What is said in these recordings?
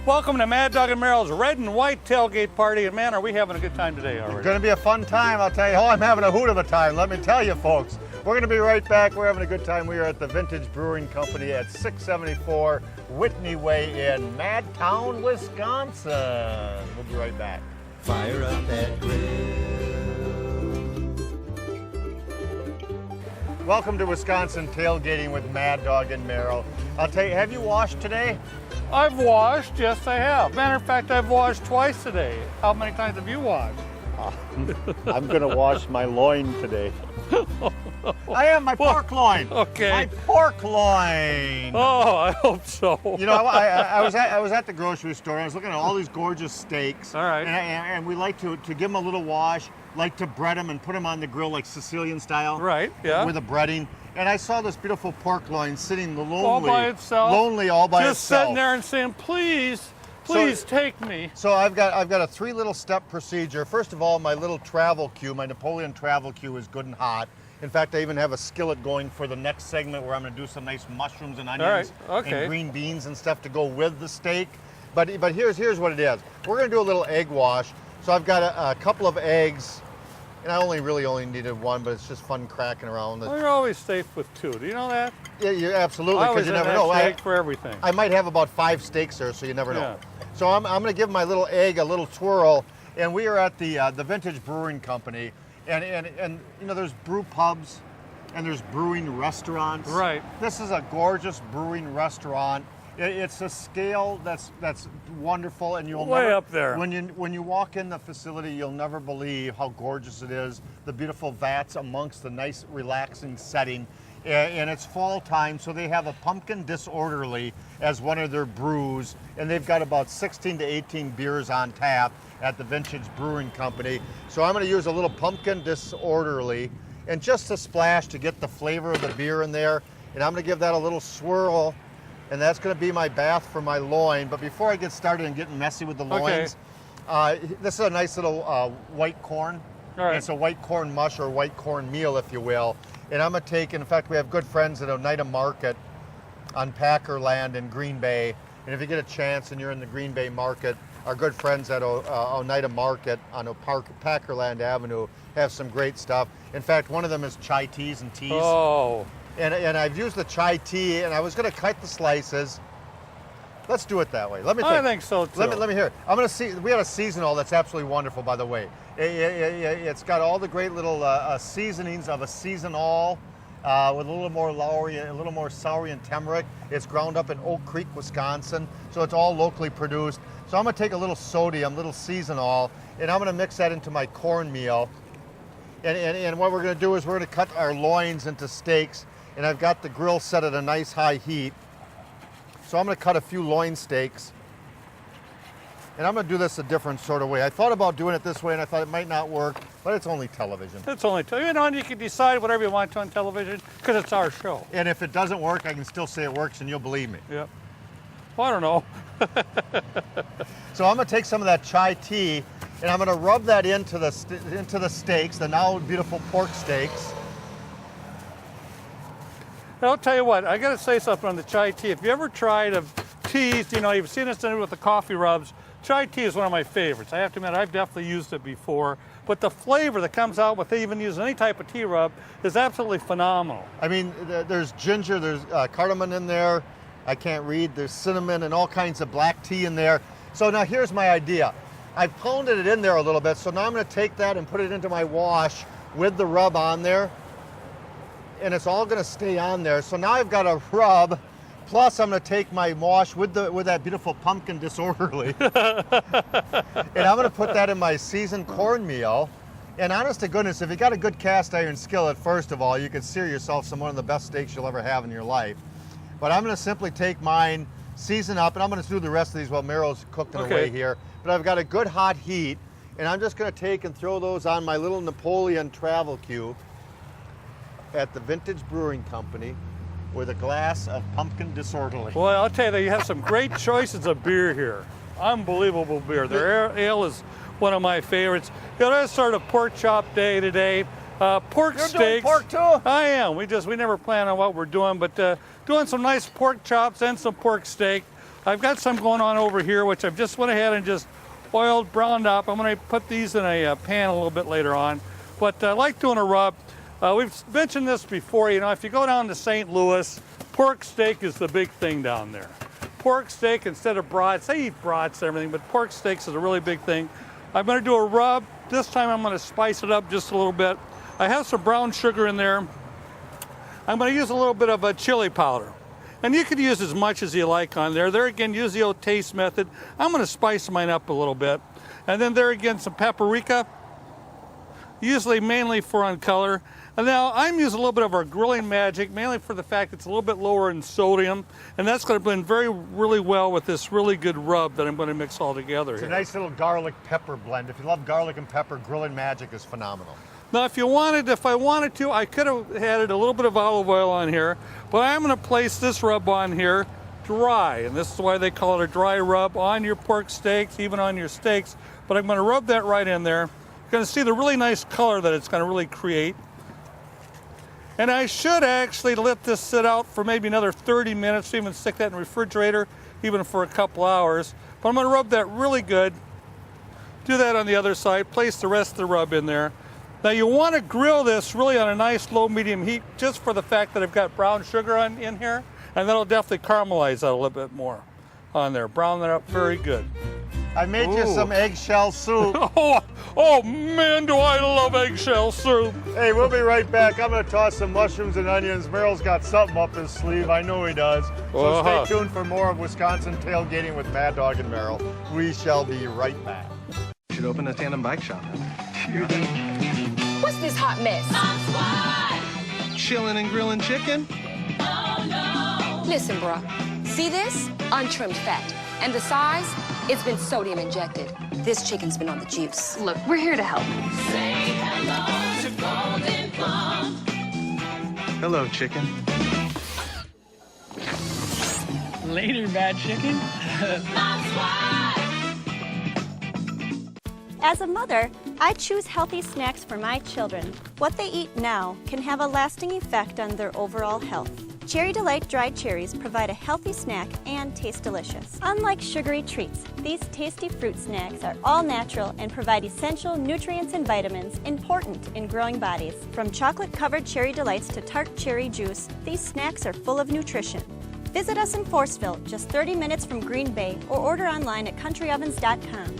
Welcome to Mad Dog and Merrill's red and white tailgate party. And man, are we having a good time today already. It's going to be a fun time, I'll tell you. Oh, I'm having a hoot of a time, let me tell you, folks. We're going to be right back. We're having a good time. We are at the Vintage Brewing Company at 674 Whitney Way in Madtown, Wisconsin. We'll be right back. Fire up that grill. Welcome to Wisconsin Tailgating with Mad Dog and Merrill. I'll tell you, have you washed today? I've washed, yes I have. Matter of fact, I've washed twice today. How many times have you washed? I'm going to wash my loin today. I have my pork loin. Okay. My pork loin. Oh, I hope so. You know, I was at the grocery store. I was looking at all these gorgeous steaks. All right. And we like to give them a little wash, like to bread them and put them on the grill like Sicilian style. Right, yeah. With a breading. And I saw this beautiful pork loin sitting lonely. All by itself. Lonely all by Just itself. sitting there and saying, please take me. So I've got a 3 step procedure. First of all, my little travel cue, my Napoleon travel cue is good and hot. In fact, I even have a skillet going for the next segment where I'm going to do some nice mushrooms and onions and green beans and stuff to go with the steak. But here's what it is. We're going to do a little egg wash. So I've got a couple of eggs, and I really only needed one, but it's just fun cracking around. Well, you're always safe with 2. Do you know that? Yeah, you absolutely, I always because you have never know. egg for everything. I might have about 5 steaks there, so you never know. Yeah. So I'm going to give my little egg a little twirl, and we are at the Vintage Brewing Company, and you know, there's brew pubs and there's brewing restaurants. Right. This is a gorgeous brewing restaurant. It's a scale that's wonderful, and you'll way never, up there. When you walk in the facility, you'll never believe how gorgeous it is. The beautiful vats amongst the nice, relaxing setting. And it's fall time, so they have a pumpkin disorderly as one of their brews, and they've got about 16 to 18 beers on tap at the Vintage Brewing Company. So I'm going to use a little pumpkin disorderly, and just a splash to get the flavor of the beer in there. And I'm going to give that a little swirl, and that's going to be my bath for my loin. But before I get started and getting messy with the loins, this is a nice little white corn. All right. It's a white corn mush or white corn meal, if you will. And I'm going to take, in fact, we have good friends at Oneida Market on Packer Land in Green Bay. And if you get a chance and you're in the Green Bay market, our good friends at Oneida Market on Packer Land Avenue have some great stuff. In fact, one of them is chai teas and teas. Oh. And I've used the chai tea, and I was going to cut the slices. Let's do it that way. Let me think. I think so too. Let me hear it. I'm going to see. We have a seasonal that's absolutely wonderful, by the way. It's got all the great little seasonings of a seasonal with a little more Lowry, a little more celery and turmeric. It's ground up in Oak Creek, Wisconsin, so it's all locally produced. So I'm going to take a little sodium, little seasonal, and I'm going to mix that into my cornmeal. And what we're going to do is we're going to cut our loins into steaks, and I've got the grill set at a nice high heat. So I'm going to cut a few loin steaks. And I'm going to do this a different sort of way. I thought about doing it this way, and I thought it might not work, but it's only television. It's only, you know, and you can decide whatever you want to on television because it's our show. And if it doesn't work, I can still say it works, and you'll believe me. Yep. Well, I don't know. So I'm going to take some of that chai tea, and I'm going to rub that into the steaks, the now beautiful pork steaks. And I'll tell you what, I got to say something on the chai tea. If you ever tried teas, you know, you've seen us do it with the coffee rubs. Chai tea is one of my favorites. I have to admit, I've definitely used it before. But the flavor that comes out with even using any type of tea rub is absolutely phenomenal. I mean, there's ginger, there's cardamom in there. I can't read. There's cinnamon and all kinds of black tea in there. So now here's my idea. I've pounded it in there a little bit, so now I'm going to take that and put it into my wash with the rub on there. And it's all going to stay on there. So now I've got a rub, plus I'm going to take my wash with that beautiful pumpkin disorderly. And I'm going to put that in my seasoned cornmeal. And honest to goodness, if you got a good cast iron skillet, first of all, you could sear yourself some one of the best steaks you'll ever have in your life. But I'm going to simply take mine, season up, and I'm going to do the rest of these while Merrill's cooking away here. But I've got a good hot heat, and I'm just going to take and throw those on my little Napoleon travel cube at the Vintage Brewing Company with a glass of pumpkin disorderly. Well, I'll tell you that you have some great choices of beer here. Unbelievable beer. Their ale is one of my favorites. You know, that's sort of pork chop day today. Pork You're steaks. doing pork too? I am. We never plan on what we're doing, but doing some nice pork chops and some pork steak. I've got some going on over here, which I've just went ahead and just oiled, browned up. I'm going to put these in a pan a little bit later on. But I like doing a rub. We've mentioned this before, you know, if you go down to St. Louis, pork steak is the big thing down there. Pork steak instead of brats. They eat brats and everything, but pork steaks is a really big thing. I'm going to do a rub. This time I'm going to spice it up just a little bit. I have some brown sugar in there. I'm going to use a little bit of a chili powder. And you could use as much as you like on there. There again, use the old taste method. I'm going to spice mine up a little bit. And then there again, some paprika, usually mainly for on color. And now I'm using a little bit of our grilling magic, mainly for the fact it's a little bit lower in sodium. And that's going to blend really well with this really good rub that I'm going to mix all together. It's a nice little garlic pepper blend. If you love garlic and pepper, grilling magic is phenomenal. Now, if I wanted to, I could have added a little bit of olive oil on here, but I'm going to place this rub on here dry, and this is why they call it a dry rub on your pork steaks, even on your steaks. But I'm going to rub that right in there. You're going to see the really nice color that it's going to really create. And I should actually let this sit out for maybe another 30 minutes, even stick that in the refrigerator, even for a couple hours. But I'm going to rub that really good. Do that on the other side, place the rest of the rub in there. Now you want to grill this really on a nice low medium heat just for the fact that I've got brown sugar in here, and that'll definitely caramelize that a little bit more on there. Brown that up very good. I made you some eggshell soup. Oh man, do I love eggshell soup. Hey, we'll be right back. I'm going to toss some mushrooms and onions. Merrill's got something up his sleeve. I know he does. So stay tuned for more of Wisconsin Tailgating with Mad Dog and Merrill. We shall be right back. You should open a tandem bike shop. What's this hot mess? Chilling and grilling chicken? Listen, bruh. See this? Untrimmed fat. And the size? It's been sodium injected. This chicken's been on the juice. Look, we're here to help. Say hello to Golden Plum. Hello, chicken. Later, bad chicken. As a mother, I choose healthy snacks for my children. What they eat now can have a lasting effect on their overall health. Cherry Delight dried cherries provide a healthy snack and taste delicious. Unlike sugary treats, these tasty fruit snacks are all natural and provide essential nutrients and vitamins important in growing bodies. From chocolate-covered Cherry Delights to tart cherry juice, these snacks are full of nutrition. Visit us in Forestville, just 30 minutes from Green Bay, or order online at countryovens.com.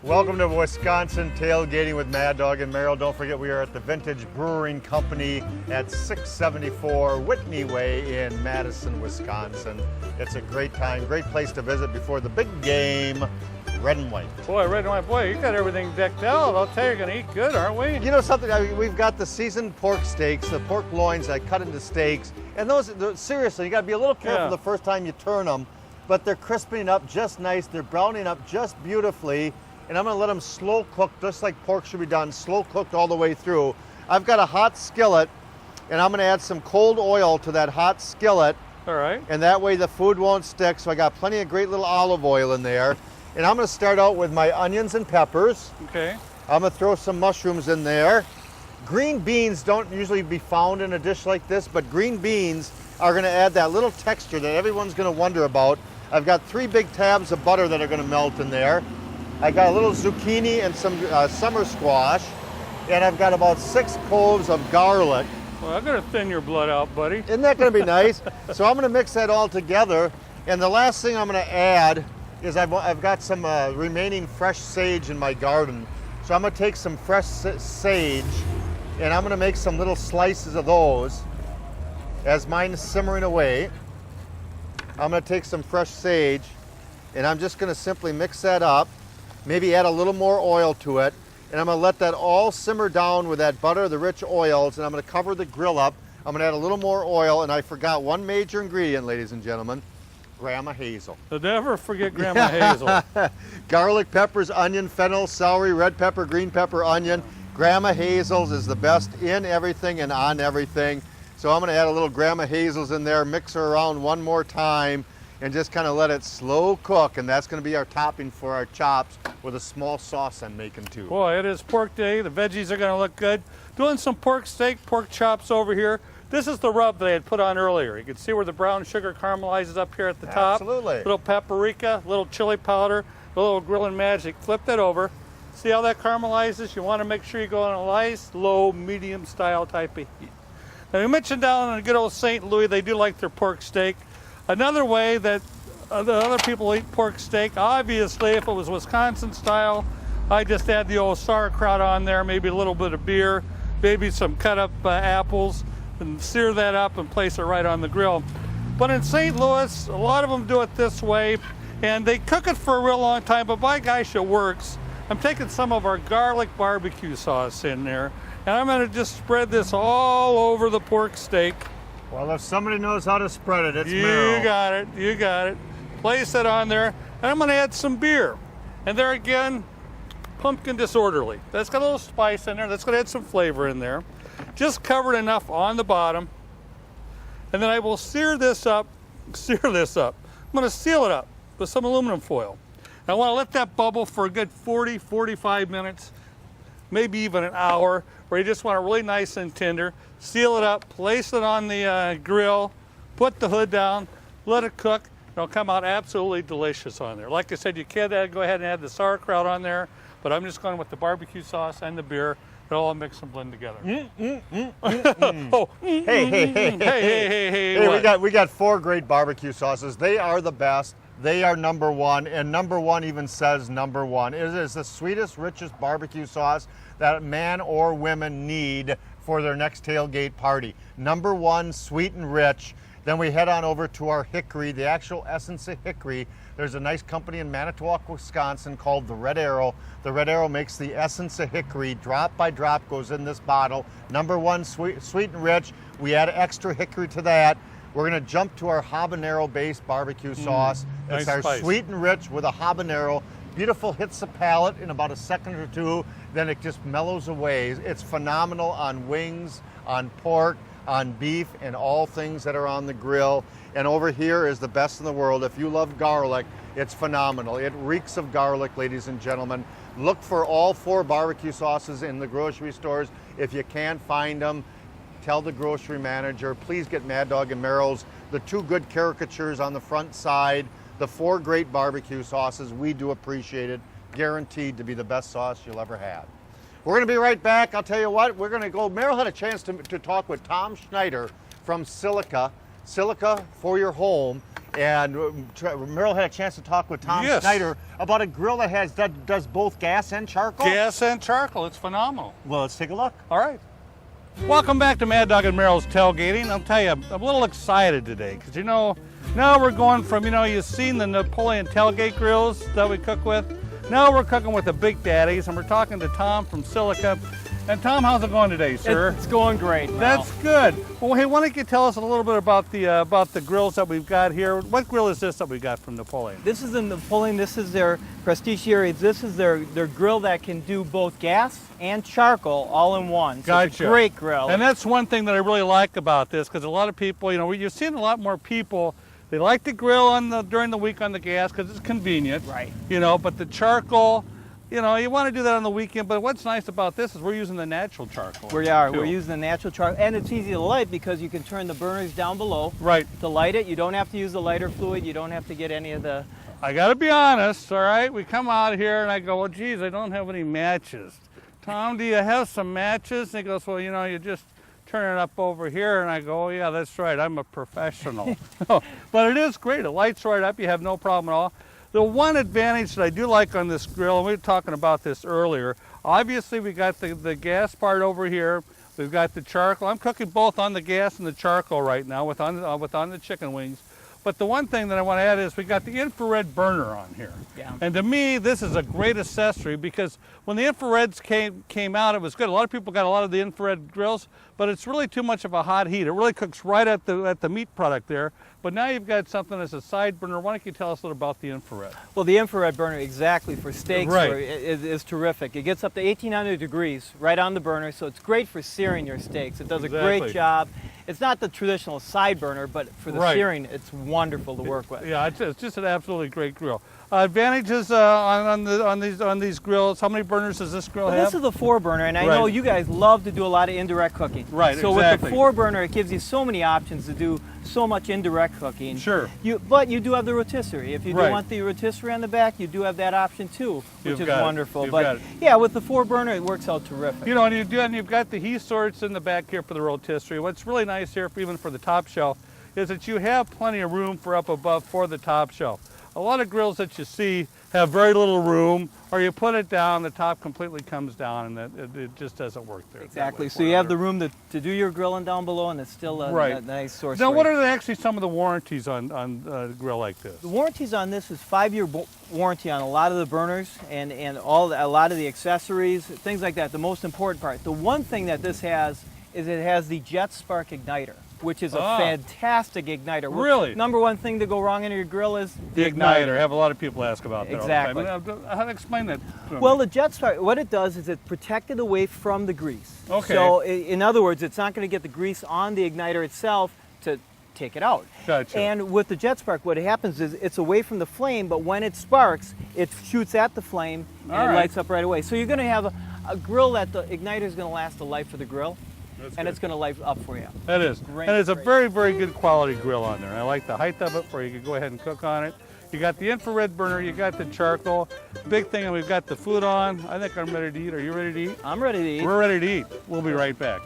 Welcome to Wisconsin Tailgating with Mad Dog and Merrill. Don't forget we are at the Vintage Brewing Company at 674 Whitney Way in Madison, Wisconsin. It's a great time, great place to visit before the big game, red and white. Boy, red and white, boy, you got everything decked out. I'll tell you, you're going to eat good, aren't we? You know something, we've got the seasoned pork steaks, the pork loins that cut into steaks. And those, seriously, you got to be a little careful the first time you turn them. But they're crisping up just nice. They're browning up just beautifully. And I'm going to let them slow cook, just like pork should be done, slow cooked all the way through. I've got a hot skillet, and I'm going to add some cold oil to that hot skillet. All right. And that way the food won't stick. So I got plenty of great little olive oil in there. And I'm going to start out with my onions and peppers. Okay. I'm going to throw some mushrooms in there. Green beans don't usually be found in a dish like this, but green beans are going to add that little texture that everyone's going to wonder about. I've got 3 big tabs of butter that are going to melt in there. I got a little zucchini and some summer squash, and I've got about 6 cloves of garlic. Well, I'm going to thin your blood out, buddy. Isn't that going to be nice? So I'm going to mix that all together, and the last thing I'm going to add is I've got some remaining fresh sage in my garden. So I'm going to take some fresh sage, and I'm going to make some little slices of those as mine is simmering away. I'm going to take some fresh sage, and I'm just going to simply mix that up. Maybe add a little more oil to it, and I'm going to let that all simmer down with that butter, the rich oils, and I'm going to cover the grill up. I'm going to add a little more oil, and I forgot one major ingredient, ladies and gentlemen, Grandma Hazel. So never forget Grandma Hazel. Garlic, peppers, onion, fennel, celery, red pepper, green pepper, onion. Grandma Hazel's is the best in everything and on everything. So I'm going to add a little Grandma Hazel's in there, mix her around one more time, and just kind of let it slow cook, and that's going to be our topping for our chops with a small sauce I'm making too. Boy, it is pork day. The veggies are going to look good. Doing some pork steak, pork chops over here. This is the rub that I had put on earlier. You can see where the brown sugar caramelizes up here at the top. Absolutely. Little paprika, little chili powder, a little grilling magic. Flip that over. See how that caramelizes? You want to make sure you go on a nice, low, medium style type of heat. Now, we mentioned down in good old St. Louis, they do like their pork steak. Another way that the other people eat pork steak, obviously, if it was Wisconsin style, I just add the old sauerkraut on there, maybe a little bit of beer, maybe some cut up apples, and sear that up and place it right on the grill. But in St. Louis, a lot of them do it this way, and they cook it for a real long time, but by gosh, it works. I'm taking some of our garlic barbecue sauce in there, and I'm gonna just spread this all over the pork steak. Well, if somebody knows how to spread it, it's You Merrill. got it, you got it. Place it on there, and I'm gonna add some beer. And there again, pumpkin disorderly. That's got a little spice in there, that's gonna add some flavor in there. Just cover it enough on the bottom, and then I will sear this up. I'm gonna seal it up with some aluminum foil. I want to let that bubble for a good 40, 45 minutes, maybe even an hour, where you just want it really nice and tender. Seal it up, place it on the grill, put the hood down, let it cook. It'll come out absolutely delicious on there. Like I said, you can go ahead and add the sauerkraut on there, but I'm just going with the barbecue sauce and the beer. It'll all mix and blend together. Oh, hey, what? we got 4 great barbecue sauces. They are the best. They are number one, and number one even says number one. It is the sweetest, richest barbecue sauce that man or women need for their next tailgate party. Number one, sweet and rich. Then we head on over to our hickory, the actual essence of hickory. There's a nice company in Manitowoc, Wisconsin called the Red Arrow. The Red Arrow makes the essence of hickory. Drop by drop goes in this bottle. Number one, sweet and rich. We add extra hickory to that. We're gonna jump to our habanero-based barbecue sauce. It's nice our spice. sweet and rich with a habanero. Beautiful, hits the palate in about a second or two, then it just mellows away. It's phenomenal on wings, on pork, on beef, and all things that are on the grill. And over here is the best in the world. If you love garlic, it's phenomenal. It reeks of garlic, ladies and gentlemen. Look for all 4 barbecue sauces in the grocery stores. If you can't find them, tell the grocery manager, please get Mad Dog and Merrill's, the 2 good caricatures on the front side, the 4 great barbecue sauces. We do appreciate it. Guaranteed to be the best sauce you'll ever have. We're gonna be right back. I'll tell you what, we're gonna go, Merrill had a chance to talk with Tom Schneider from Silica for your home. And Merrill had a chance to talk with Tom Schneider about a grill that does both gas and charcoal. Gas and charcoal, it's phenomenal. Well, let's take a look. All right. Welcome back to Mad Dog and Merrill's Tailgating. I'll tell you, I'm a little excited today because, you know, now we're going from, you know, you've seen the Napoleon tailgate grills that we cook with. Now we're cooking with the Big Daddies, and we're talking to Tom from Silica. And Tom, how's it going today, sir? It's going great. That's good. Well, hey, why don't you tell us a little bit about the grills that we've got here? What grill is this that we got from Napoleon? This is the Napoleon. This is their Prestige series. This is their grill that can do both gas and charcoal all in one. So it's a Gotcha. great grill. And that's one thing that I really like about this, because a lot of people, you know, you're seeing a lot more people. They like to grill during the week on the gas because it's convenient. Right. You know, but the charcoal, you know, you want to do that on the weekend. But what's nice about this is we're using the natural charcoal. We are. too. We're using the natural charcoal, and it's easy to light because you can turn the burners down below Right. to light it. You don't have to use the lighter fluid. You don't have to get any of the. I got to be honest, all right? We come out here and I go, well, geez, I don't have any matches. Tom, do you have some matches? And he goes, well, you know, you just turn it up over here. And I go, oh, yeah, that's right. I'm a professional. But it is great. It lights right up. You have no problem at all. The one advantage that I do like on this grill, and we were talking about this earlier, obviously we got the gas part over here. We've got the charcoal. I'm cooking both on the gas and the charcoal right now with on the chicken wings. But the one thing that I want to add is we got the infrared burner on here. Yeah. And to me, this is a great accessory because when the infrareds came out, it was good. A lot of people got a lot of the infrared grills, but it's really too much of a hot heat. It really cooks right at the meat product there. But now you've got something as a side burner. Why don't you tell us a little about the infrared? Well, the infrared burner exactly for steaks Right. is terrific. It gets up to 1800 degrees right on the burner, so it's great for searing your steaks. It does a Exactly. great job. It's not the traditional side burner, but for the Right. searing, it's wonderful to work with. Yeah, it's just an absolutely great grill. Advantages on these grills. How many burners does this grill Well, have? this is a 4-burner, and I Right. know you guys love to do a lot of indirect cooking. Right, So exactly. with the 4-burner, it gives you so many options to do so much indirect cooking. Sure. But you do have the rotisserie. If you do Right. want the rotisserie on the back, you do have that option too, which You've is got it. wonderful. You've But got it. yeah, with the 4-burner, it works out terrific. You know, and you've got the heat sorts in the back here for the rotisserie. What's really nice here, even for the top shelf, is that you have plenty of room for up above for the top shelf. A lot of grills that you see have very little room, or you put it down, the top completely comes down, and it just doesn't work there. Exactly. So you have the room to do your grilling down below, and it's still a, Right. a nice source. Now, for what you. are actually some of the warranties on a grill like this? The warranties on this is 5-year warranty on a lot of the burners and a lot of the accessories, things like that. The most important part. The one thing that this has is it has the Jet Spark igniter, which is a fantastic igniter. Really? Number one thing to go wrong in your grill is The igniter. I have a lot of people ask about that. Exactly. All the time. How to explain that to me? Well, the Jet Spark, what it does is it protected away from the grease. Okay. So in other words, it's not going to get the grease on the igniter itself to take it out. Gotcha. And with the Jet Spark, what happens is it's away from the flame, but when it sparks, it shoots at the flame and All it right. lights up right away. So you're going to have a grill that the igniter is going to last the life of the grill, That's and good. it's going to light up for you. That is. Great, And it's a great. very, very good quality grill on there. And I like the height of it where you can go ahead and cook on it. You got the infrared burner, you got the charcoal. Big thing, and we've got the food on. I think I'm ready to eat. Are you ready to eat? I'm ready to eat. We're ready to eat. We'll be right back.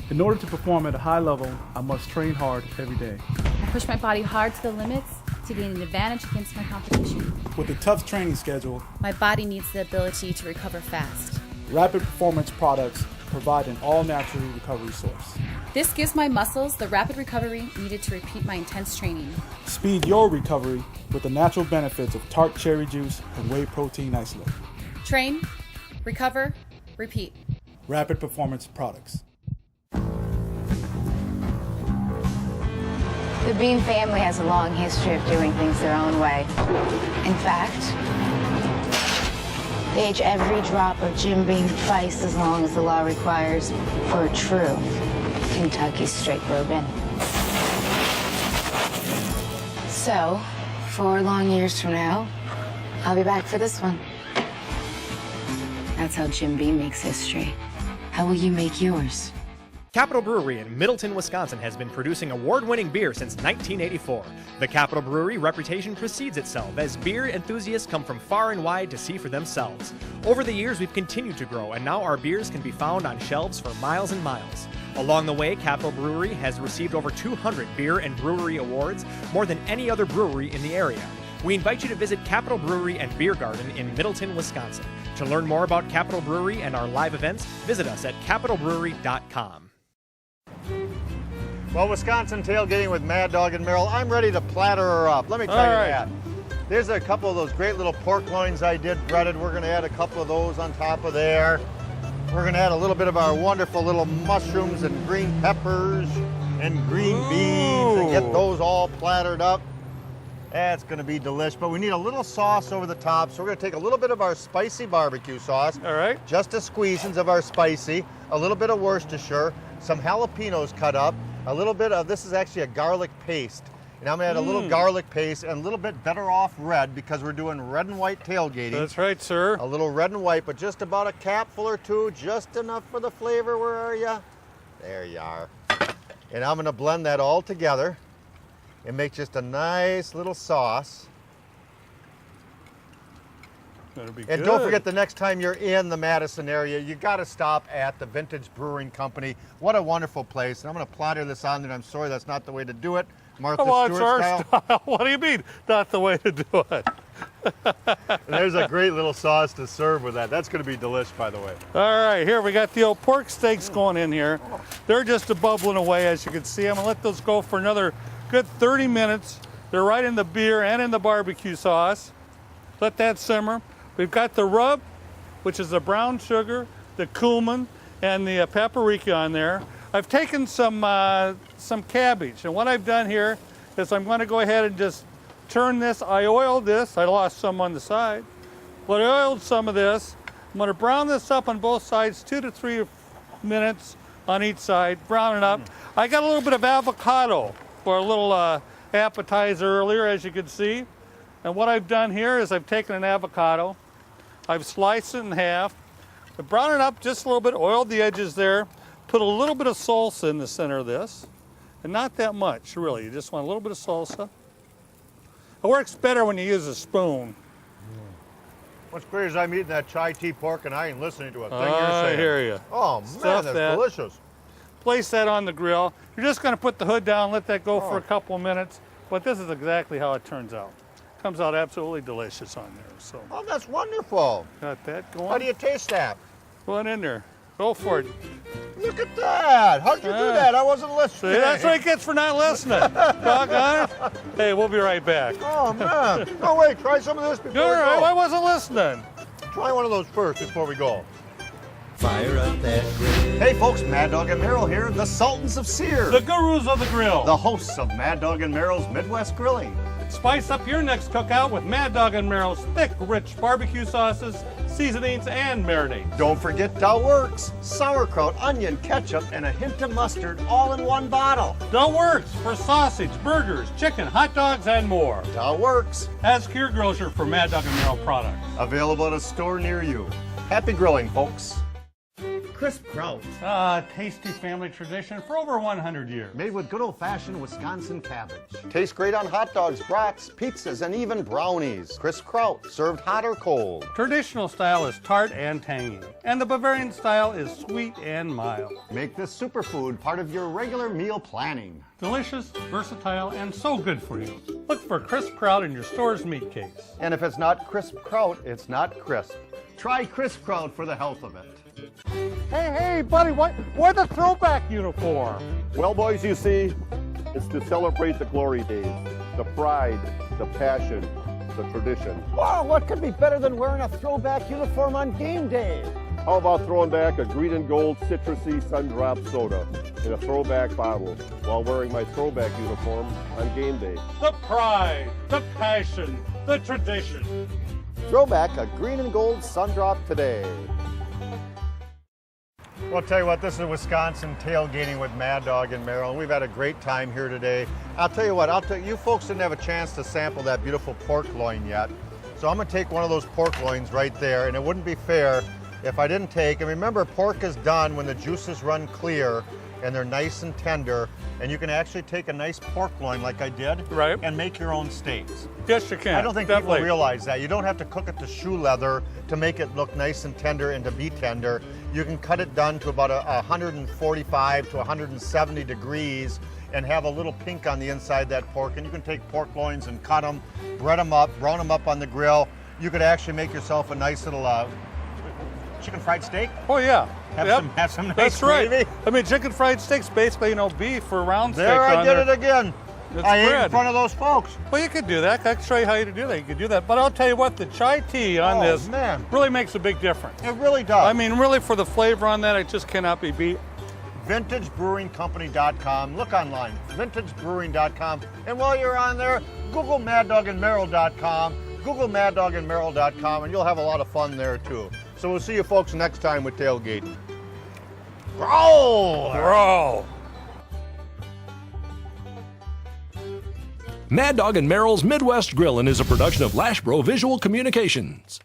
In order to perform at a high level, I must train hard every day. I push my body hard to the limits to gain an advantage against my competition. With a tough training schedule, My body needs the ability to recover fast. Rapid Performance products provide an all-natural recovery source. This gives my muscles the rapid recovery needed to repeat my intense training. Speed your recovery with the natural benefits of tart cherry juice and whey protein isolate. Train, recover, repeat. Rapid Performance products. The Bean family has a long history of doing things their own way. In fact, they age every drop of Jim Beam twice as long as the law requires for a true Kentucky straight bourbon. So, 4 long years from now, I'll be back for this one. That's how Jim Beam makes history. How will you make yours? Capital Brewery in Middleton, Wisconsin has been producing award-winning beer since 1984. The Capital Brewery reputation precedes itself as beer enthusiasts come from far and wide to see for themselves. Over the years, we've continued to grow, and now our beers can be found on shelves for miles and miles. Along the way, Capital Brewery has received over 200 beer and brewery awards, more than any other brewery in the area. We invite you to visit Capital Brewery and Beer Garden in Middleton, Wisconsin. To learn more about Capital Brewery and our live events, visit us at capitalbrewery.com. Well, Wisconsin tailgating with Mad Dog and Merrill, I'm ready to platter her up. Let me tell All you right. that. There's a couple of those great little pork loins I did breaded. We're going to add a couple of those on top of there. We're going to add a little bit of our wonderful little mushrooms and green peppers and green beans and get those all plattered up. That's going to be delicious, but we need a little sauce over the top, so we're going to take a little bit of our spicy barbecue sauce. All right. Just a squeezins of our spicy, a little bit of Worcestershire, some jalapenos cut up, a little bit of, this is actually a garlic paste. And I'm going to add a little garlic paste and a little bit better off red because we're doing red and white tailgating. That's right, sir. A little red and white, but just about a capful or two, just enough for the flavor. Where are you? There you are. And I'm going to blend that all together and make just a nice little sauce. That'll be And good. don't forget, the next time you're in the Madison area, you got to stop at the Vintage Brewing Company. What a wonderful place. And I'm going to platter this on there. I'm sorry that's not the way to do it. Martha Come on, it's Stewart our style. style. What do you mean? Not the way to do it. And there's a great little sauce to serve with that. That's going to be delish, by the way. All right, here we got the old pork steaks going in here. They're just bubbling away, as you can see. I'm gonna let those go for another good 30 minutes. They're right in the beer and in the barbecue sauce. Let that simmer. We've got the rub, which is the brown sugar, the cumin, and the paprika on there. I've taken some cabbage, and what I've done here is I'm going to go ahead and just turn this. I oiled this. I lost some on the side, but I oiled some of this. I'm going to brown this up on both sides, 2 to 3 minutes on each side, brown it up. I got a little bit of avocado for a little appetizer earlier, as you can see. And what I've done here is I've taken an avocado, I've sliced it in half, I've browned it up just a little bit, oiled the edges there, put a little bit of salsa in the center of this, and not that much, really. You just want a little bit of salsa. It works better when you use a spoon. What's great is I'm eating that chai tea pork and I ain't listening to a thing you're I saying. hear you. Oh man, Stuff that's that. delicious. Place that on the grill. You're just going to put the hood down, let that go for a couple of minutes. But this is exactly how it turns out. Comes out absolutely delicious on there. So. Oh, that's wonderful. Got that going. How do you taste that? Go on in there. Go for it. Look at that. How'd you do that? I wasn't listening. See, that's what it gets for not listening. Doggone it. Hey, we'll be right back. Oh, man. Oh, wait. Try some of this before All we right, go. I wasn't listening. Try one of those first before we go. Fire up that grill. Hey, folks. Mad Dog and Merrill here, the Sultans of Sear. The gurus of the grill. The hosts of Mad Dog and Merrill's Midwest Grilling. Spice up your next cookout with Mad Dog and Merrill's thick, rich barbecue sauces, seasonings, and marinades. Don't forget Dow Works. Sauerkraut, onion, ketchup, and a hint of mustard all in one bottle. Dow Works for sausage, burgers, chicken, hot dogs, and more. Dow Works. Ask your grocer for Mad Dog and Merrill products. Available at a store near you. Happy grilling, folks. Crisp kraut. Tasty family tradition for over 100 years. Made with good old-fashioned Wisconsin cabbage. Tastes great on hot dogs, brats, pizzas, and even brownies. Crisp kraut, served hot or cold. Traditional style is tart and tangy, and the Bavarian style is sweet and mild. Make this superfood part of your regular meal planning. Delicious, versatile, and so good for you. Look for crisp kraut in your store's meat case. And if it's not crisp kraut, it's not crisp. Try crisp kraut for the health of it. Hey, buddy, why the throwback uniform? Well, boys, you see, it's to celebrate the glory days, the pride, the passion, the tradition. Wow, what could be better than wearing a throwback uniform on game day? How about throwing back a green and gold citrusy sun-drop soda in a throwback bottle while wearing my throwback uniform on game day? The pride, the passion, the tradition. Throwback a green and gold sun-drop today. Well, I'll tell you what, this is Wisconsin Tailgating with Mad Dog and Merrill. We've had a great time here today. I'll tell you what, you folks didn't have a chance to sample that beautiful pork loin yet. So I'm gonna take one of those pork loins right there, and it wouldn't be fair if I didn't take, and remember, pork is done when the juices run clear and they're nice and tender, and you can actually take a nice pork loin like I did, right, and make your own steaks. Yes, you can. I don't think definitely. people realize that. You don't have to cook it to shoe leather to make it look nice and tender and to be tender. You can cut it down to about 145 to 170 degrees and have a little pink on the inside of that pork. And you can take pork loins and cut them, bread them up, brown them up on the grill. You could actually make yourself a nice little chicken fried steak. Oh yeah. Have some nice That's right. gravy. I mean, chicken fried steak's basically, beef for round steak. There I did it again. I ate in front of those folks. Well, you could do that. I can show you how to do that. You could do that. But I'll tell you what, the chai tea on this really makes a big difference. It really does. I mean, really, for the flavor on that, it just cannot be beat. VintageBrewingCompany.com. Look online, VintageBrewing.com. And while you're on there, Google MadDogAndMerrill.com. Google MadDogAndMerrill.com, and you'll have a lot of fun there too. So we'll see you folks next time with Tailgating. Growl! Growl! Mad Dog and Merrill's Midwest Grillin' is a production of Lashbro Visual Communications.